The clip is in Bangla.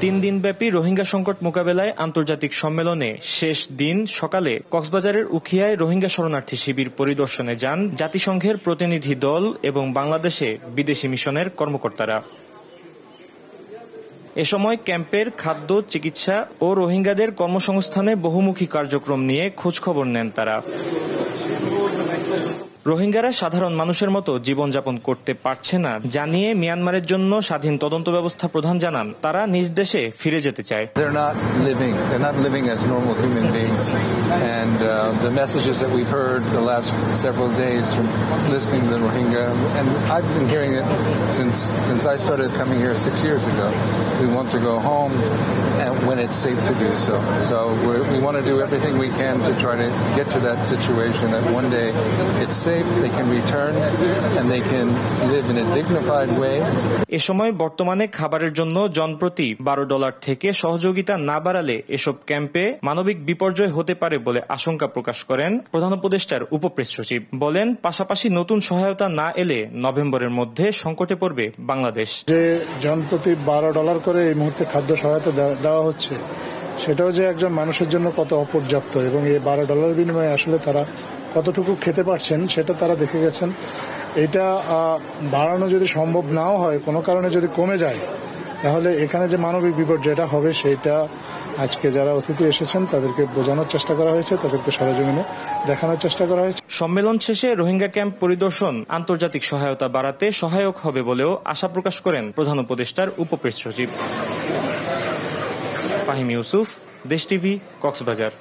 3 দিনব্যাপী রোহিঙ্গা সংকট মোকাবেলায় আন্তর্জাতিক সম্মেলনে শেষ দিন সকালে কক্সবাজারের উখিয়ায় রোহিঙ্গা শরণার্থী শিবির পরিদর্শনে যান জাতিসংঘের প্রতিনিধি দল এবং বাংলাদেশে বিদেশি মিশনের কর্মকর্তারা। এ সময় ক্যাম্পের খাদ্য, চিকিৎসা ও রোহিঙ্গাদের কর্মসংস্থানে বহুমুখী কার্যক্রম নিয়ে খোঁজখবর নেন তারা। রোহিঙ্গারা সাধারণ মানুষের মতো জীবনযাপন করতে পারছে না জানিয়ে মিয়ানমারের জন্য স্বাধীন তদন্ত ব্যবস্থা প্রধান জানান তারা নিজ দেশে ফিরে যেতে চায়। They're not living as normal human beings, and the messages that we've heard the last several days from listening to the Rohingya, and I've been hearing it since I started coming here 6 years ago. We want to go home and when it's safe to do so. So we want to do everything we can to try to get to that situation that one day it's safe, they can return and they can live in a dignified way. এ সময় বর্তমানে খাবারের জন্য জনপ্রতি $12 থেকে সহযোগিতা না বাড়ালে এসব ক্যাম্পে মানবিক বিপর্যয় হতে পারে বলে আশঙ্কা প্রকাশ করেন প্রধান উপদেষ্টার উপপ্রেস সচিব। বলেন, পাশাপাশি নতুন সহায়তা না এলে নভেম্বরের মধ্যে সংকটে পড়বে বাংলাদেশ। যে জনপ্রতি $12 করে এই মুহূর্তে খাদ্য সহায়তা দেওয়া হচ্ছে, সেটাও যে একজন মানুষের জন্য কত অপর্যাপ্ত এবং এই $12 বিনিময়ে আসলে তারা কতটুকু খেতে পারছেন সেটা তারা দেখে গেছেন। এটা বাড়ানো যদি সম্ভব নাও হয়, কোনো কারণে যদি কমে যায়, তাহলে এখানে যে মানবিক বিপর্যয়টা হবে সেটা আজকে যারা অতিথি এসেছেন তাদেরকে বোঝানোর চেষ্টা করা হয়েছে, তাদেরকে সরেজমিনে দেখানোর চেষ্টা করা হয়েছে। সম্মেলন শেষে রোহিঙ্গা ক্যাম্প পরিদর্শন আন্তর্জাতিক সহায়তা বাড়াতে সহায়ক হবে বলেও আশা প্রকাশ করেন প্রধান উপদেষ্টার উপপ্রেস সচিব। ফাহিম ইউসুফ, দেশ টিভি, কক্সবাজার।